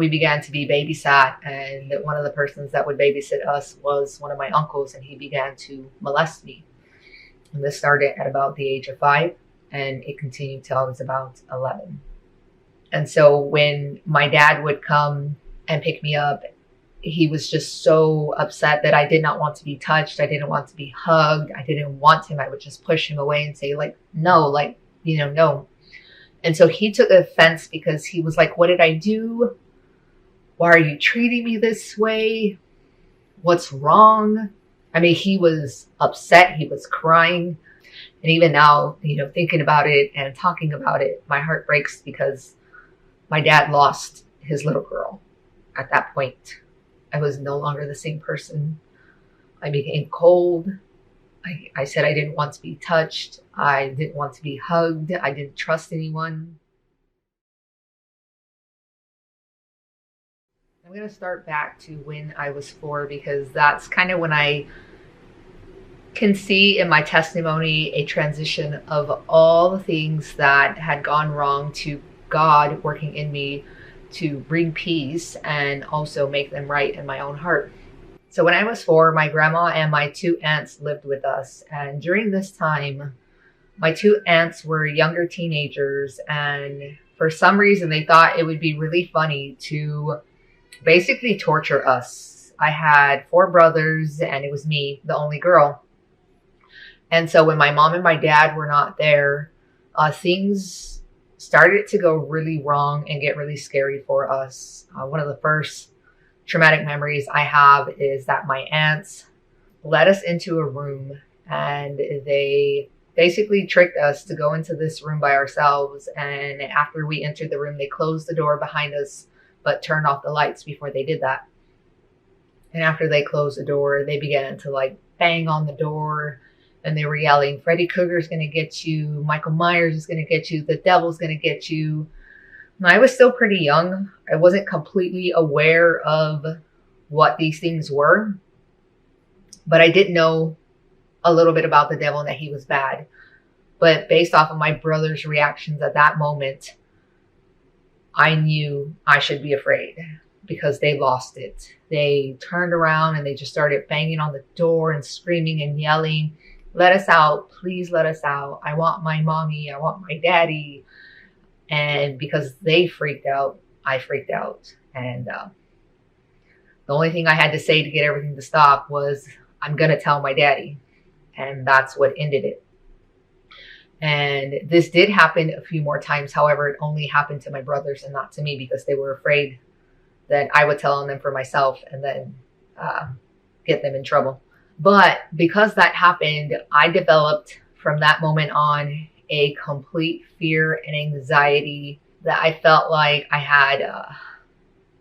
we began to be babysat, and one of the persons that would babysit us was one of my uncles, and he began to molest me. And this started at about the age of 5, and it continued till I was about 11. And so when my dad would come and pick me up, he was just so upset that I did not want to be touched. I didn't want to be hugged. I didn't want him. I would just push him away and say, like, no, like, no. And so he took offense because he was like, what did I do? Why are you treating me this way? What's wrong? I mean, he was upset. He was crying. And even now, thinking about it and talking about it, my heart breaks because my dad lost his little girl at that point. I was no longer the same person. I became cold. I said I didn't want to be touched. I didn't want to be hugged. I didn't trust anyone. I'm going to start back to when I was 4, because that's kind of when I can see in my testimony a transition of all the things that had gone wrong to God working in me to bring peace and also make them right in my own heart. So when I was 4, my grandma and my 2 aunts lived with us. And during this time, my 2 aunts were younger teenagers. And for some reason, they thought it would be really funny to basically torture us. I had 4 brothers, and it was me, the only girl. And so when my mom and my dad were not there, things started to go really wrong and get really scary for us. One of the first traumatic memories I have is that my aunts led us into a room, and they basically tricked us to go into this room by ourselves. And after we entered the room, they closed the door behind us, but turned off the lights before they did that. And after they closed the door, they began to like bang on the door. And they were yelling, Freddy Krueger's going to get you. Michael Myers is going to get you. The devil's going to get you. And I was still pretty young. I wasn't completely aware of what these things were. But I did know a little bit about the devil and that he was bad. But based off of my brother's reactions at that moment, I knew I should be afraid because they lost it. They turned around and they just started banging on the door and screaming and yelling, let us out. Please let us out. I want my mommy. I want my daddy. And because they freaked out, I freaked out. And the only thing I had to say to get everything to stop was, I'm going to tell my daddy. And that's what ended it. And this did happen a few more times. However, it only happened to my brothers and not to me because they were afraid that I would tell on them for myself and then get them in trouble. But because that happened, I developed from that moment on a complete fear and anxiety that I felt like I had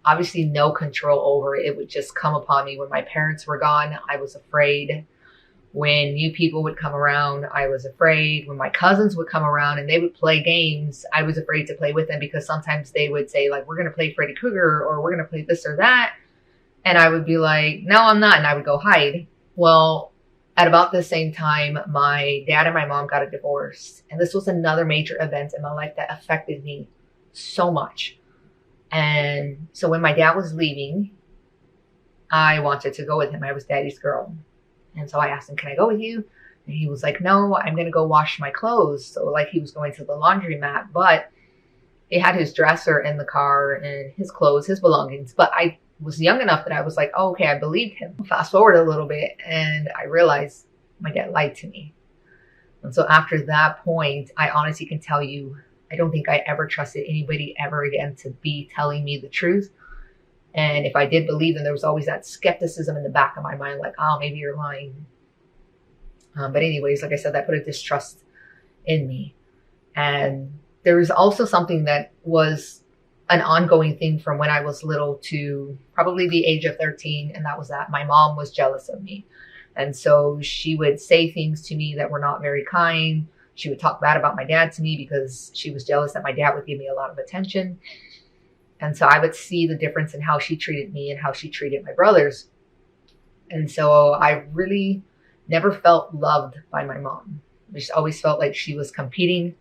obviously no control over. It would just come upon me. When my parents were gone, I was afraid. When new people would come around, I was afraid. When my cousins would come around and they would play games, I was afraid to play with them because sometimes they would say, like, we're going to play Freddy Krueger or we're going to play this or that. And I would be like, no, I'm not. And I would go hide. Well, at about the same time, my dad and my mom got a divorce. And this was another major event in my life that affected me so much. And so when my dad was leaving, I wanted to go with him. I was daddy's girl. And so I asked him, can I go with you? And he was like, no, I'm going to go wash my clothes. So like he was going to the laundromat, but he had his dresser in the car and his clothes, his belongings. But I was young enough that I was like, oh, okay, I believed him. Fast forward a little bit and I realized my dad lied to me. And so after that point, I honestly can tell you, I don't think I ever trusted anybody ever again to be telling me the truth. And if I did believe them, there was always that skepticism in the back of my mind, like, oh, maybe you're lying. But anyways, like I said, that put a distrust in me. And there was also something that was an ongoing thing from when I was little to probably the age of 13. And that was that my mom was jealous of me. And so she would say things to me that were not very kind. She would talk bad about my dad to me because she was jealous that my dad would give me a lot of attention. And so I would see the difference in how she treated me and how she treated my brothers. And so I really never felt loved by my mom. I just always felt like she was competing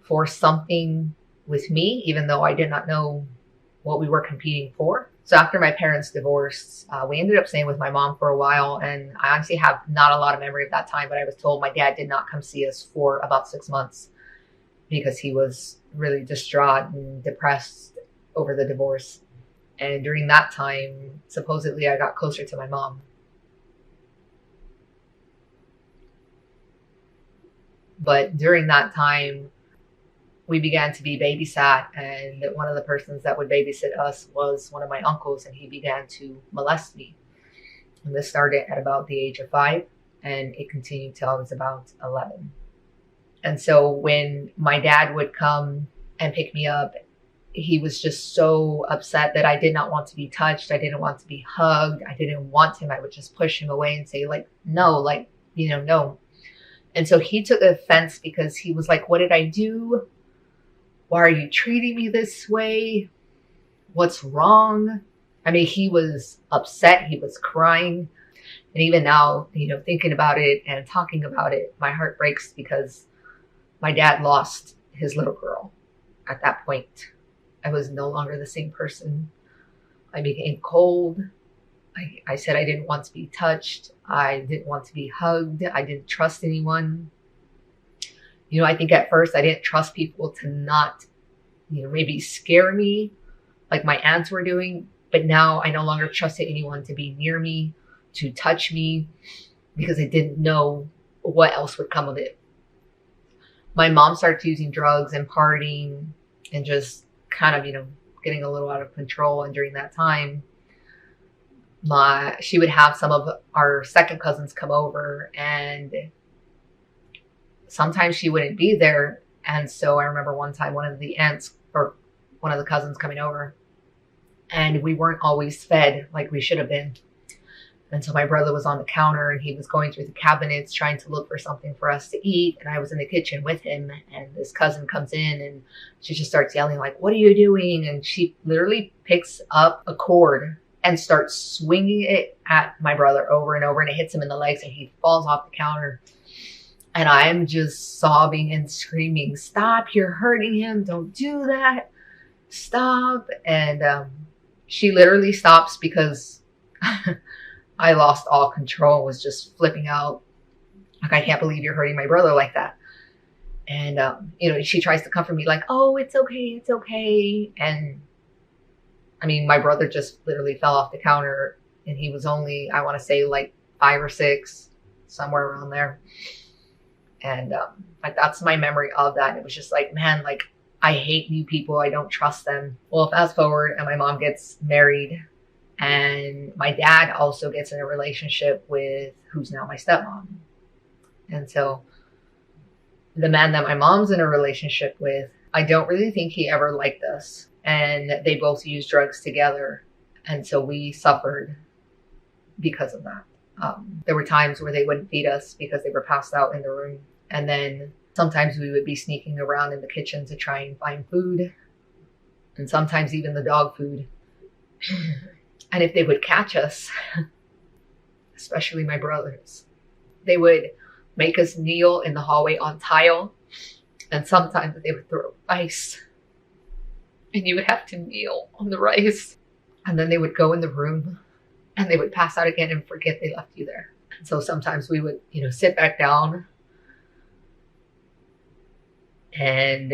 for something with me, even though I did not know what we were competing for. So after my parents divorced, we ended up staying with my mom for a while. And I honestly have not a lot of memory of that time, but I was told my dad did not come see us for about 6 months because he was really distraught and depressed over the divorce. And during that time, supposedly I got closer to my mom. But during that time, we began to be babysat, and one of the persons that would babysit us was one of my uncles, and he began to molest me. And this started at about the age of 5, and it continued till I was about 11. And so when my dad would come and pick me up, he was just so upset that I did not want to be touched. I didn't want to be hugged. I didn't want him. I would just push him away and say, like, no, like, no. And so he took offense because he was like, what did I do? Why are you treating me this way? What's wrong? I mean, he was upset. He was crying. And even now, thinking about it and talking about it, my heart breaks because my dad lost his little girl at that point. I was no longer the same person. I became cold. I said I didn't want to be touched. I didn't want to be hugged. I didn't trust anyone. I think at first I didn't trust people to not, maybe scare me like my aunts were doing. But now I no longer trusted anyone to be near me, to touch me, because I didn't know what else would come of it. My mom started using drugs and partying and just kind of, getting a little out of control. And during that time, she would have some of our second cousins come over, and sometimes she wouldn't be there. And so I remember one time one of the aunts or one of the cousins coming over, and we weren't always fed like we should have been. And so my brother was on the counter and he was going through the cabinets trying to look for something for us to eat. And I was in the kitchen with him, and this cousin comes in and she just starts yelling like, what are you doing? And she literally picks up a cord and starts swinging it at my brother over and over, and it hits him in the legs and he falls off the counter. And I'm just sobbing and screaming, stop, you're hurting him. Don't do that. Stop. And she literally stops because I lost all control, was just flipping out. Like, I can't believe you're hurting my brother like that. And, she tries to comfort me like, oh, it's okay. It's okay. And I mean, my brother just literally fell off the counter, and he was only, I want to say like 5 or 6, somewhere around there. And that's my memory of that. And it was just like, man, like, I hate new people. I don't trust them. Well, fast forward, and my mom gets married, and my dad also gets in a relationship with who's now my stepmom. And so the man that my mom's in a relationship with, I don't really think he ever liked us. And they both used drugs together. And so we suffered because of that. There were times where they wouldn't feed us because they were passed out in the room. And then sometimes we would be sneaking around in the kitchen to try and find food. And sometimes even the dog food. And if they would catch us, especially my brothers, they would make us kneel in the hallway on tile. And sometimes they would throw ice. And you would have to kneel on the rice. And then they would go in the room and they would pass out again and forget they left you there. And so sometimes we would, sit back down, and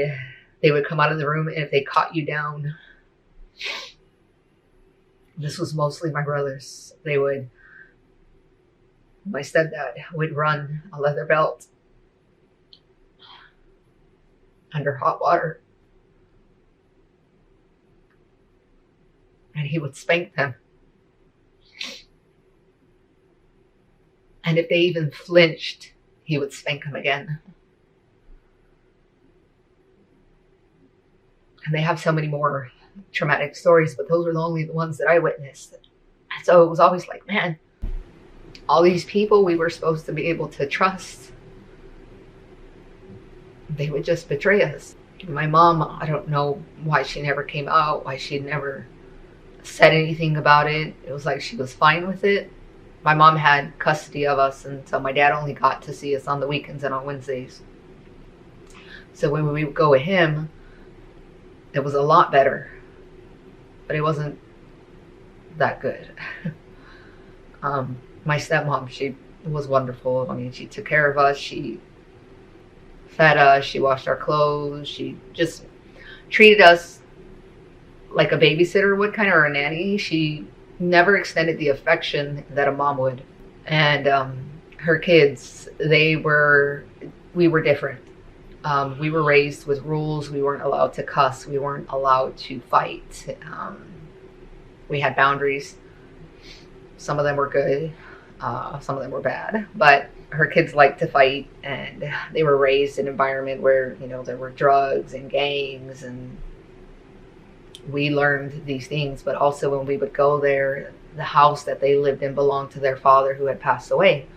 they would come out of the room, and if they caught you down, this was mostly my brothers. My stepdad would run a leather belt under hot water, and he would spank them. And if they even flinched, he would spank them again. And they have so many more traumatic stories, but those were only the ones that I witnessed. And so it was always like, man, all these people we were supposed to be able to trust, they would just betray us. My mom, I don't know why she never came out, why she never said anything about it. It was like she was fine with it. My mom had custody of us, and so my dad only got to see us on the weekends and on Wednesdays. So when we would go with him, it was a lot better. but it wasn't that good. My stepmom, she was wonderful. I mean, she took care of us. She fed us. She washed our clothes. She just treated us like a babysitter would, kind of, or a nanny. She never extended the affection that a mom would. And her kids, we were different. We were raised with rules. We weren't allowed to cuss. We weren't allowed to fight. We had boundaries. Some of them were good. Some of them were bad. But her kids liked to fight, and they were raised in an environment where, there were drugs and gangs, and we learned these things. But also when we would go there, the house that they lived in belonged to their father who had passed away.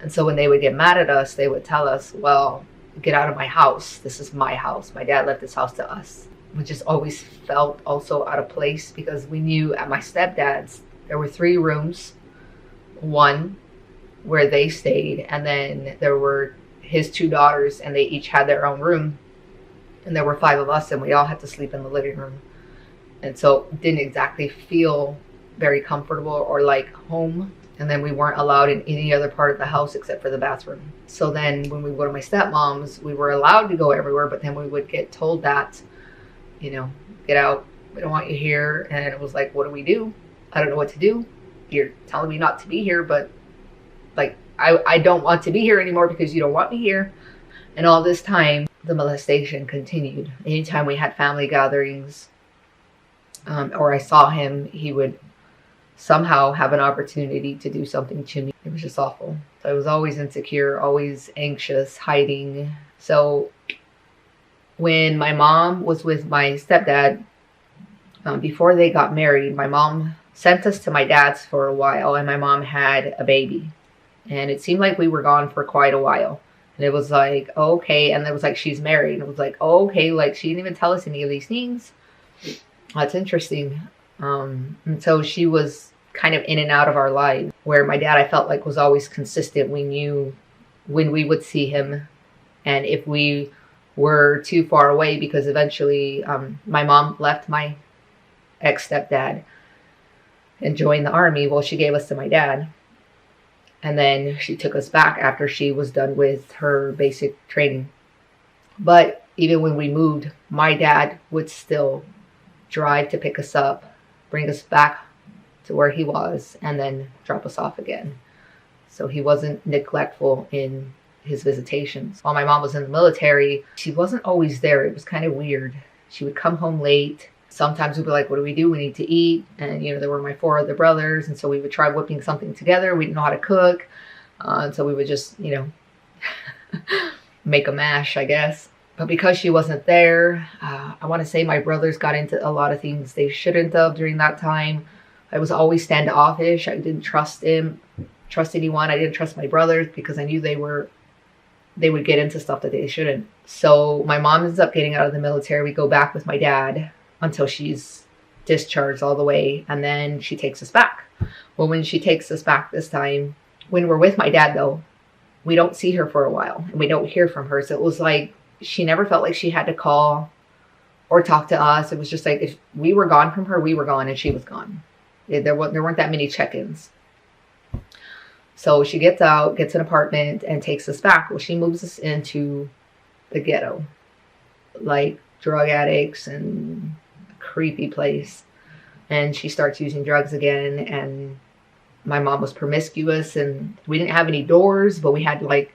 And so when they would get mad at us, they would tell us, well, get out of my house. This is my house. My dad left this house to us. We just always felt also out of place, because we knew at my stepdad's, there were 3 rooms, one where they stayed, and then there were his 2 daughters, and they each had their own room. And there were 5 of us, and we all had to sleep in the living room. And so it didn't exactly feel very comfortable or like home. And then we weren't allowed in any other part of the house except for the bathroom. So then when we would go to my stepmom's, we were allowed to go everywhere, but then we would get told that, get out. We don't want you here. And it was like, what do we do? I don't know what to do. You're telling me not to be here, but like, I don't want to be here anymore because you don't want me here. And all this time, the molestation continued. Anytime we had family gatherings, or I saw him, he would somehow have an opportunity to do something to me. It was just awful. So I was always insecure, always anxious, hiding. So when my mom was with my stepdad, before they got married, my mom sent us to my dad's for a while, and my mom had a baby. And it seemed like we were gone for quite a while. And it was like, okay. And it was like, she's married. And it was like, okay, like she didn't even tell us any of these things. That's interesting. And so she was kind of in and out of our lives, where my dad, I felt like, was always consistent. We knew when we would see him, and if we were too far away, because eventually my mom left my ex-stepdad and joined the army. Well, she gave us to my dad. And then she took us back after she was done with her basic training. But even when we moved, my dad would still drive to pick us up, bring us back to where he was, and then drop us off again. So he wasn't neglectful in his visitations. While my mom was in the military, she wasn't always there. It was kind of weird. She would come home late. Sometimes we'd be like, what do? We need to eat. And, there were my 4 other brothers. And so we would try whipping something together. We didn't know how to cook. And so we would just, make a mash, I guess. But because she wasn't there, I want to say my brothers got into a lot of things they shouldn't have during that time. I was always standoffish. I didn't trust anyone. I didn't trust my brothers because I knew they would get into stuff that they shouldn't. So my mom ends up getting out of the military. We go back with my dad until she's discharged all the way. And then she takes us back. Well, when she takes us back this time, when we're with my dad, though, we don't see her for a while and we don't hear from her. So it was like, she never felt like she had to call or talk to us. It was just like, if we were gone from her, we were gone and she was gone. There weren't that many check-ins. So she gets out, gets an apartment, and takes us back. Well, she moves us into the ghetto, like drug addicts and a creepy place. And she starts using drugs again. And my mom was promiscuous, and we didn't have any doors, but we had like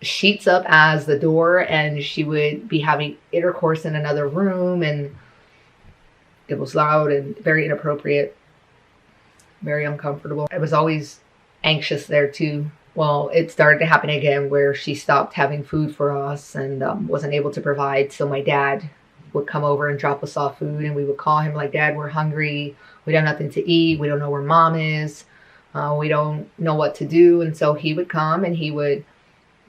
sheets up as the door, and she would be having intercourse in another room, and it was loud and very inappropriate, very uncomfortable. I was always anxious there too. Well, it started to happen again where she stopped having food for us and wasn't able to provide. So my dad would come over and drop us off food, and we would call him like, Dad, we're hungry. We don't have nothing to eat. We don't know where Mom is. We don't know what to do. And so he would come and he would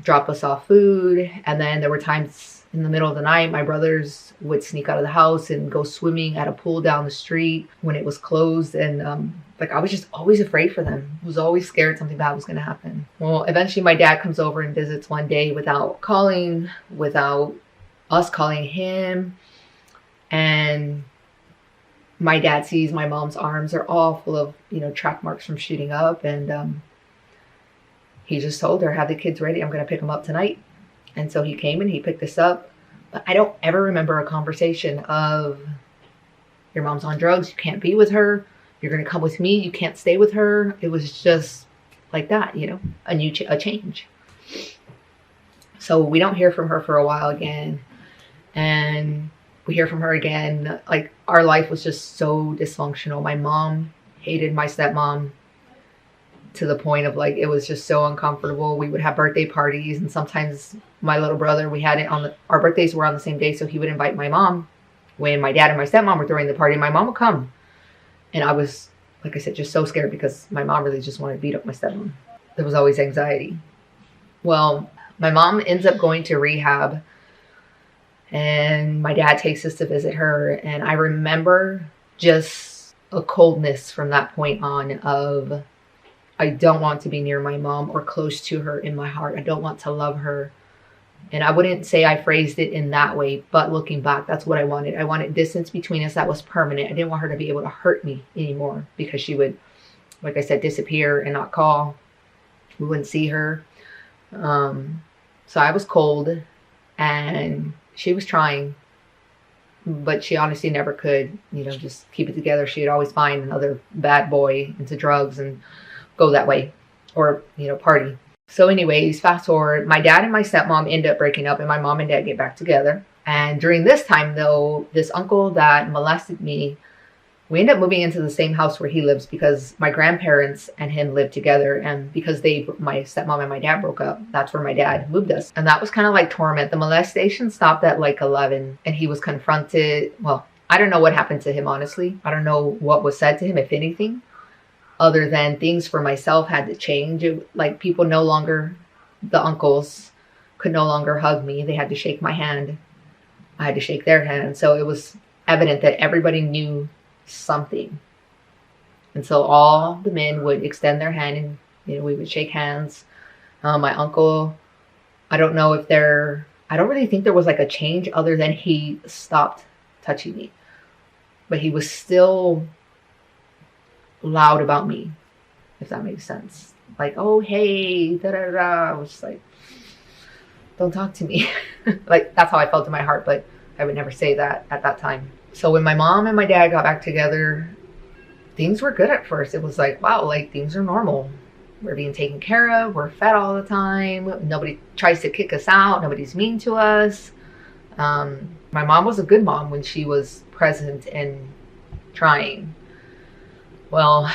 drop us off food. And then there were times in the middle of the night, my brothers would sneak out of the house and go swimming at a pool down the street when it was closed. And I was just always afraid for them. I was always scared something bad was going to happen. Well, eventually my dad comes over and visits one day without calling, without us calling him. And my dad sees my mom's arms are all full of, track marks from shooting up. And he just told her, have the kids ready. I'm going to pick them up tonight. And so he came and he picked us up. But I don't ever remember a conversation of, your mom's on drugs, you can't be with her. You're going to come with me. You can't stay with her. It was just like that, a change. So we don't hear from her for a while again. And we hear from her again. Like, our life was just so dysfunctional. My mom hated my stepmom to the point of, like, it was just so uncomfortable. We would have birthday parties, and sometimes my little brother, our birthdays were on the same day, so he would invite my mom. When my dad and my stepmom were throwing the party, my mom would come. And I was, like I said, just so scared because my mom really just wanted to beat up my stepmom. There was always anxiety. Well, my mom ends up going to rehab, and my dad takes us to visit her. And I remember just a coldness from that point on of, I don't want to be near my mom or close to her in my heart. I don't want to love her. And I wouldn't say I phrased it in that way, but looking back, that's what I wanted. I wanted distance between us that was permanent. I didn't want her to be able to hurt me anymore because she would, like I said, disappear and not call. We wouldn't see her. So I was cold, and she was trying, but she honestly never could, just keep it together. She'd always find another bad boy into drugs and go that way, or, party. So anyways, fast forward, my dad and my stepmom end up breaking up, and my mom and dad get back together. And during this time, though, this uncle that molested me, we end up moving into the same house where he lives because my grandparents and him lived together. And because my stepmom and my dad broke up, that's where my dad moved us. And that was kind of like torment. The molestation stopped at like 11, and he was confronted. Well, I don't know what happened to him, honestly. I don't know what was said to him, if anything, other than things for myself had to change. Like, people no longer, the uncles could no longer hug me. They had to shake my hand. I had to shake their hand. So it was evident that everybody knew something. And so all the men would extend their hand, and, we would shake hands. My uncle, I don't really think there was like a change other than he stopped touching me. But he was still loud about me, if that makes sense. Like, oh, hey, da da da. I was just like, don't talk to me. Like, that's how I felt in my heart, but I would never say that at that time. So when my mom and my dad got back together, things were good at first. It was like, wow, like, things are normal. We're being taken care of. We're fed all the time. Nobody tries to kick us out. Nobody's mean to us. My mom was a good mom when she was present and trying. Well,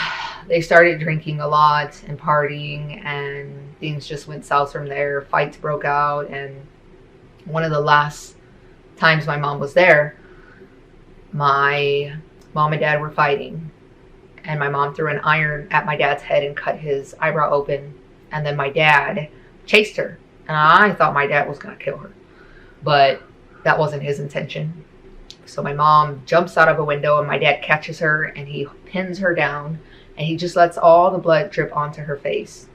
they started drinking a lot and partying, and things just went south from there. Fights broke out, and one of the last times my mom was there, my mom and dad were fighting, and my mom threw an iron at my dad's head and cut his eyebrow open, and then my dad chased her, and I thought my dad was going to kill her, but that wasn't his intention. So my mom jumps out of a window, and my dad catches her, and he pins her down, and he just lets all the blood drip onto her face.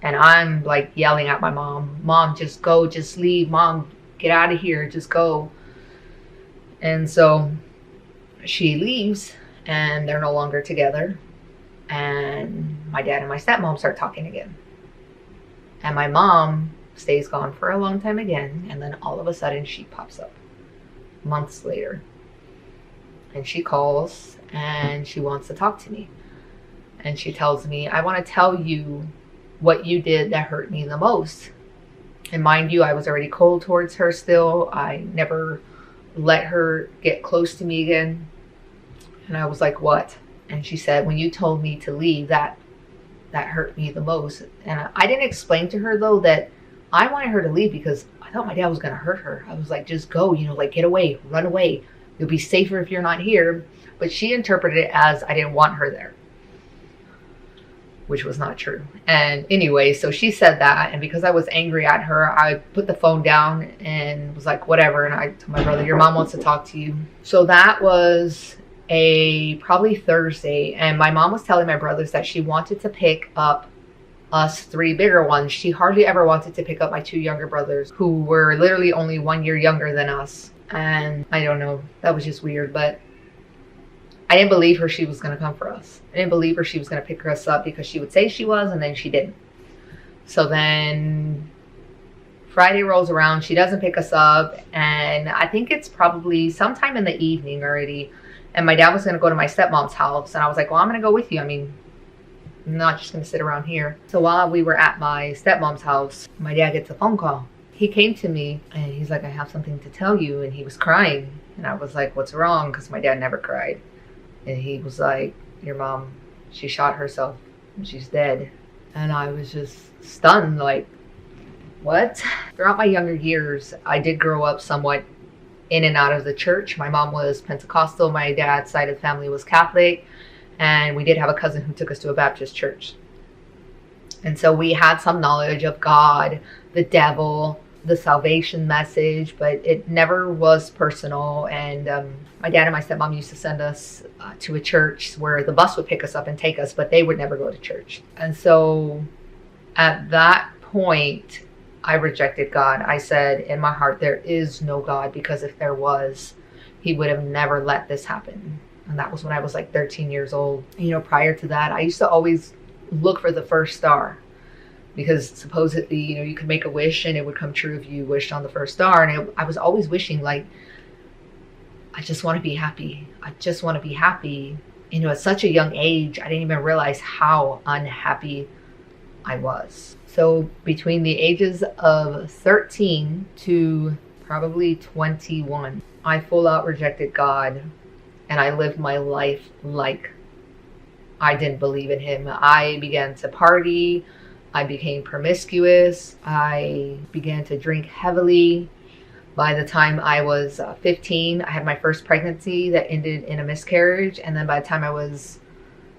And I'm like yelling at my mom, Mom, just go, just leave. Mom, get out of here, just go. And so she leaves, and they're no longer together. And my dad and my stepmom start talking again. And my mom stays gone for a long time again, and then all of a sudden she pops up months later, and she calls and she wants to talk to me, and she tells me, I want to tell you what you did that hurt me the most. And mind you, I was already cold towards her still. I never let her get close to me again. And I was like, what? And she said, when you told me to leave, that hurt me the most. And I didn't explain to her, though, that I wanted her to leave because I thought my dad was going to hurt her. I was like, just go, like, get away, run away. You'll be safer if you're not here. But she interpreted it as I didn't want her there, which was not true. And anyway, so she said that. And because I was angry at her, I put the phone down and was like, whatever. And I told my brother, your mom wants to talk to you. So that was probably Thursday. And my mom was telling my brothers that she wanted to pick up us 3 bigger ones. She hardly ever wanted to pick up my 2 younger brothers, who were literally only 1 year younger than us. And I don't know, that was just weird. But I didn't believe her she was going to come for us. I didn't believe her she was going to pick us up, because she would say she was and then she didn't. So then Friday rolls around, she doesn't pick us up, and I think it's probably sometime in the evening already, and my dad was going to go to my stepmom's house, and I was like, well, I'm going to go with you. I mean, I'm not just going to sit around here. So while we were at my stepmom's house, my dad gets a phone call. He came to me and he's like, I have something to tell you, and he was crying, and I was like, what's wrong? Because my dad never cried. And he was like, your mom, she shot herself and she's dead. And I was just stunned, like, what? Throughout my younger years, I did grow up somewhat in and out of the church. My mom was Pentecostal. My dad's side of the family was Catholic. And we did have a cousin who took us to a Baptist church. And so we had some knowledge of God, the devil, the salvation message, but it never was personal. And my dad and my stepmom used to send us to a church where the bus would pick us up and take us, but they would never go to church. And so at that point, I rejected God. I said in my heart, there is no God, because if there was, he would have never let this happen. And that was when I was like 13 years old. You know, prior to that, I used to always look for the first star, because supposedly, you know, you could make a wish and it would come true if you wished on the first star. And I was always wishing, like, I just want to be happy. I just want to be happy. You know, at such a young age, I didn't even realize how unhappy I was. So between the ages of 13 to probably 21, I full out rejected God, and I lived my life like I didn't believe in him. I began to party. I became promiscuous. I began to drink heavily. By the time I was 15, I had my first pregnancy that ended in a miscarriage. And then by the time I was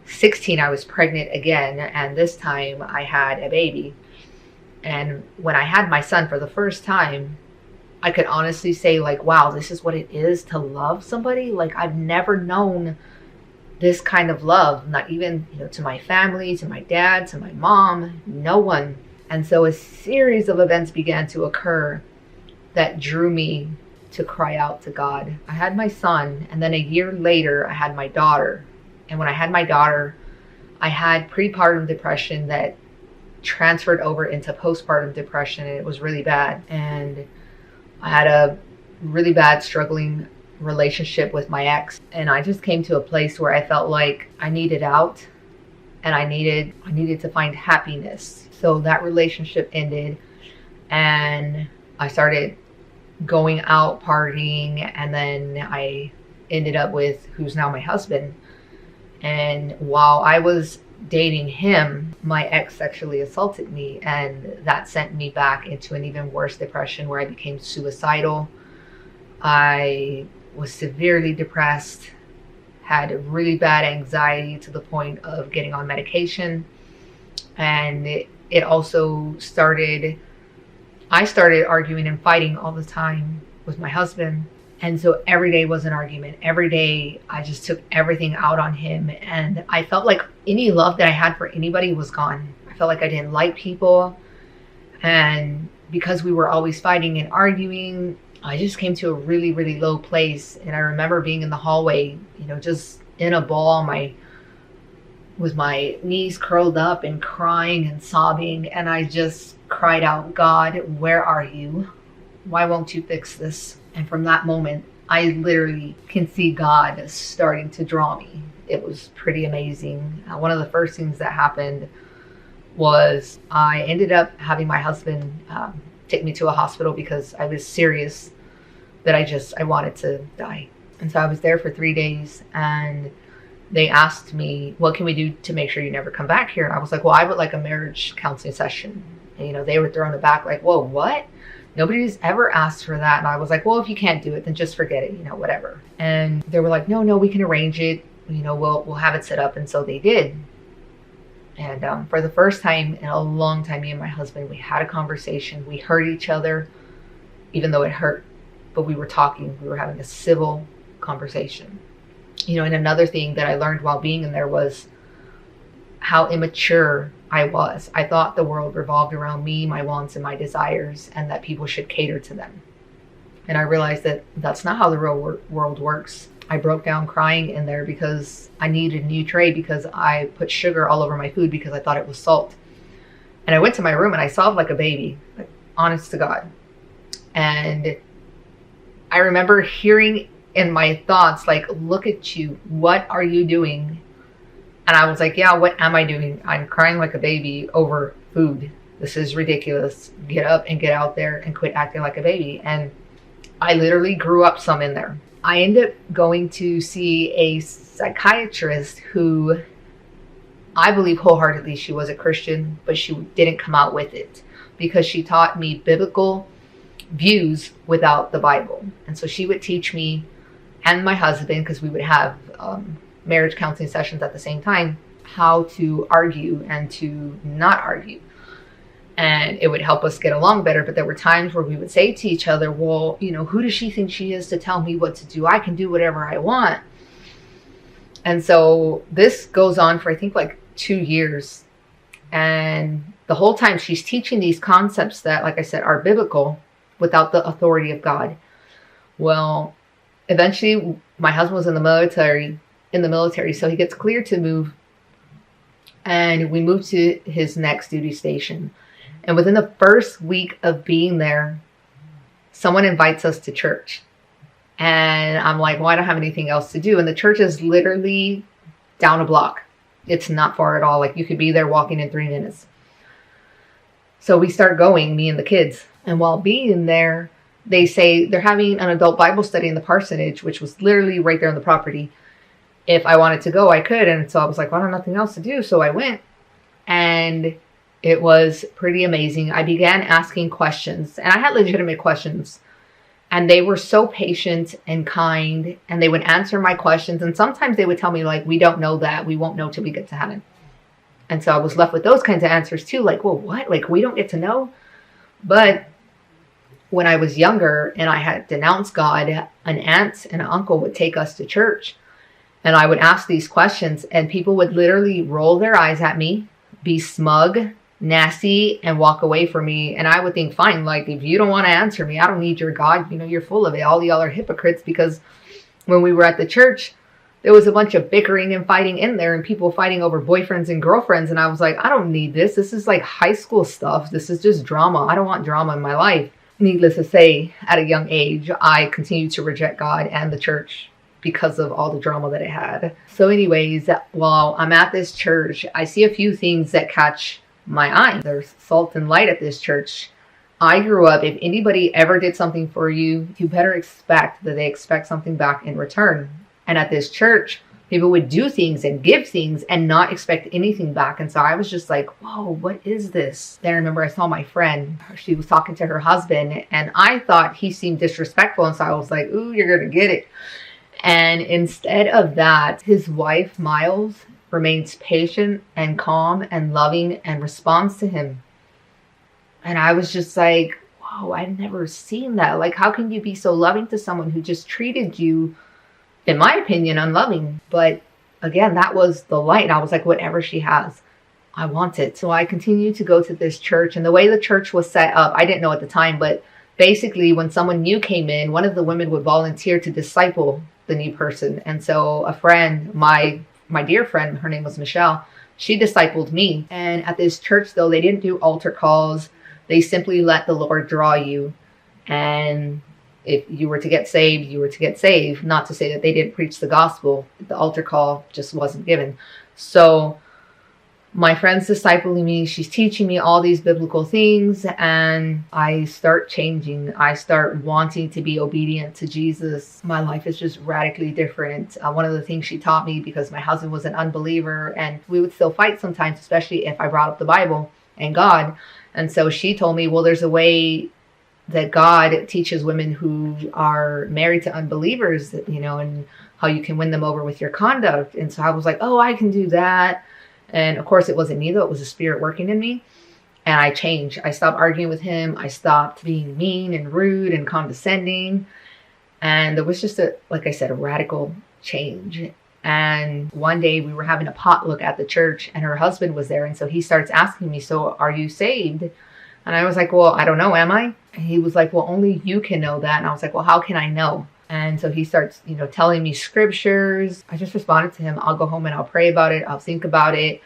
16, I was pregnant again. And this time I had a baby. And when I had my son for the first time, I could honestly say, like, wow, this is what it is to love somebody. Like, I've never known this kind of love, not even, you know, to my family, to my dad, to my mom, no one. And so a series of events began to occur that drew me to cry out to God. I had my son, and then a year later, I had my daughter. And when I had my daughter, I had prepartum depression that transferred over into postpartum depression, and it was really bad. And I had a really bad struggling relationship with my ex, and I just came to a place where I felt like I needed out, and I needed to find happiness. So that relationship ended, and I started going out partying, and then I ended up with who's now my husband. And while I was dating him, my ex sexually assaulted me, and that sent me back into an even worse depression where I became suicidal. I was severely depressed, had really bad anxiety to the point of getting on medication. And it also I started arguing and fighting all the time with my husband. And so every day was an argument. Every day I just took everything out on him. And I felt like any love that I had for anybody was gone. I felt like I didn't like people. And because we were always fighting and arguing, I just came to a really, really low place. And I remember being in the hallway, you know, just in a ball, with my knees curled up and crying and sobbing. And I just cried out, God, where are you? Why won't you fix this? And from that moment, I literally can see God starting to draw me. It was pretty amazing. One of the first things that happened was I ended up having my husband take me to a hospital because I was serious that I wanted to die. And so I was there for 3 days, and they asked me, what can we do to make sure you never come back here? And I was like, well, I would like a marriage counseling session. And, you know, they were throwing it back like, whoa, what? Nobody's ever asked for that. And I was like, well, if you can't do it, then just forget it, you know, whatever. And they were like, no, we can arrange it. You know, we'll have it set up. And so they did. And for the first time in a long time, me and my husband, we had a conversation. We heard each other, even though it hurt. But we were talking. We were having a civil conversation. You know, and another thing that I learned while being in there was how immature I was. I thought the world revolved around me, my wants, and my desires, and that people should cater to them. And I realized that that's not how the real world works. I broke down crying in there because I needed a new tray because I put sugar all over my food because I thought it was salt. And I went to my room and I sobbed like a baby, like, honest to God. And I remember hearing in my thoughts, like, look at you, what are you doing? And I was like, yeah, what am I doing? I'm crying like a baby over food. This is ridiculous. Get up and get out there and quit acting like a baby. And I literally grew up some in there. I ended up going to see a psychiatrist who, I believe wholeheartedly she was a Christian, but she didn't come out with it because she taught me biblical views without the Bible. And so she would teach me and my husband, because we would have marriage counseling sessions at the same time, how to argue and to not argue. And it would help us get along better. But there were times where we would say to each other, well, you know, who does she think she is to tell me what to do? I can do whatever I want. And so this goes on for, I think, like 2 years. And the whole time she's teaching these concepts that, like I said, are biblical without the authority of God. Well, eventually my husband was in the military, so he gets cleared to move. And we moved to his next duty station. And within the first week of being there, someone invites us to church. And I'm like, well, I don't have anything else to do. And the church is literally down a block. It's not far at all. Like, you could be there walking in 3 minutes. So we start going, me and the kids. And while being there, they say they're having an adult Bible study in the parsonage, which was literally right there on the property. If I wanted to go, I could. And so I was like, well, I have nothing else to do. So I went. And it was pretty amazing. I began asking questions. And I had legitimate questions. And they were so patient and kind. And they would answer my questions. And sometimes they would tell me, like, we don't know that. We won't know till we get to heaven. And so I was left with those kinds of answers too. Like, well, what? Like, we don't get to know? But when I was younger and I had denounced God, an aunt and an uncle would take us to church. And I would ask these questions. And people would literally roll their eyes at me, be smug, nasty, and walk away from me. And I would think, fine, like, if you don't want to answer me, I don't need your God. You know, you're full of it. All y'all are hypocrites. Because when we were at the church, there was a bunch of bickering and fighting in there and people fighting over boyfriends and girlfriends. And I was like, I don't need this. This is like high school stuff. This is just drama. I don't want drama in my life. Needless to say, at a young age, I continued to reject God and the church because of all the drama that it had. So anyways, while I'm at this church, I see a few things that catch my eye. There's salt and light at this church. I grew up, if anybody ever did something for you, you better expect that they expect something back in return. And at this church, people would do things and give things and not expect anything back. And so I was just like, whoa, what is this? Then I remember I saw my friend. She was talking to her husband and I thought he seemed disrespectful. And so I was like, ooh, you're going to get it. And instead of that, his wife, Miles, remains patient and calm and loving and responds to him. And I was just like, whoa, I've never seen that. Like, how can you be so loving to someone who just treated you, in my opinion, unloving? But again, that was the light. I was like, whatever she has, I want it. So I continued to go to this church. And the way the church was set up, I didn't know at the time, but basically when someone new came in, one of the women would volunteer to disciple the new person. And so a friend, my dear friend, her name was Michelle, she discipled me. And at this church, though, they didn't do altar calls. They simply let the Lord draw you. And if you were to get saved, you were to get saved. Not to say that they didn't preach the gospel. The altar call just wasn't given. So my friend's discipling me. She's teaching me all these biblical things. And I start changing. I start wanting to be obedient to Jesus. My life is just radically different. One of the things she taught me, because my husband was an unbeliever and we would still fight sometimes, especially if I brought up the Bible and God. And so she told me, well, there's a way that God teaches women who are married to unbelievers, you know, and how you can win them over with your conduct. And so I was like, oh, I can do that. And of course, it wasn't me, though. It was the Spirit working in me. And I changed. I stopped arguing with him. I stopped being mean and rude and condescending. And there was just like I said, a radical change. And one day we were having a potluck at the church and her husband was there. And so he starts asking me, so are you saved? And I was like, well, I don't know. Am I? And he was like, well, only you can know that. And I was like, well, how can I know? And so he starts, telling me scriptures. I just responded to him, I'll go home and I'll pray about it. I'll think about it.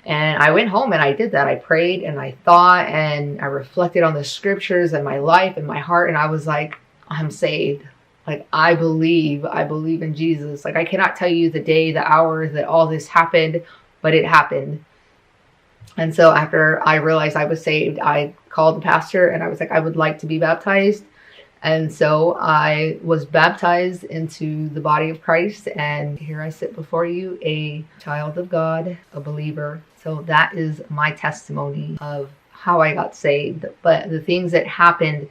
And I went home and I did that. I prayed and I thought and I reflected on the scriptures and my life and my heart. And I was like, I'm saved. Like, I believe in Jesus. Like, I cannot tell you the day, the hour that all this happened, but it happened. And so after I realized I was saved, I called the pastor and I was like, I would like to be baptized. And so I was baptized into the body of Christ. And here I sit before you, a child of God, a believer. So that is my testimony of how I got saved. But the things that happened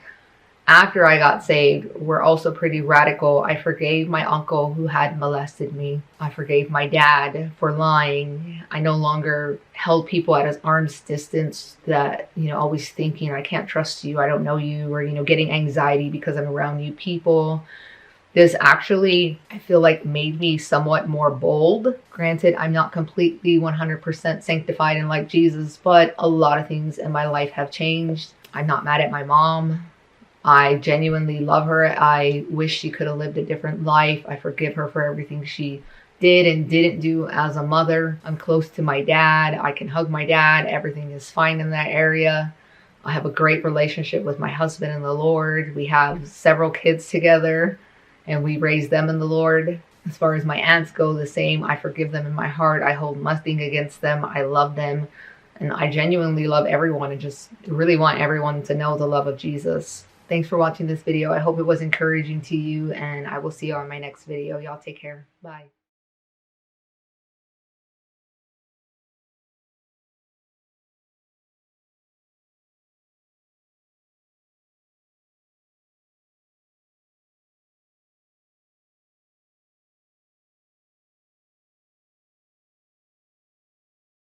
after I got saved were also pretty radical. I forgave my uncle who had molested me. I forgave my dad for lying. I no longer held people at an arm's distance that, always thinking, I can't trust you, I don't know you, or, getting anxiety because I'm around new people. This actually, I feel like, made me somewhat more bold. Granted, I'm not completely 100% sanctified and like Jesus, but a lot of things in my life have changed. I'm not mad at my mom. I genuinely love her. I wish she could have lived a different life. I forgive her for everything she did and didn't do as a mother. I'm close to my dad. I can hug my dad. Everything is fine in that area. I have a great relationship with my husband in the Lord. We have several kids together and we raise them in the Lord. As far as my aunts go, the same. I forgive them in my heart. I hold nothing against them. I love them. And I genuinely love everyone and just really want everyone to know the love of Jesus. Thanks for watching this video. I hope it was encouraging to you, and I will see you on my next video. Y'all take care. Bye.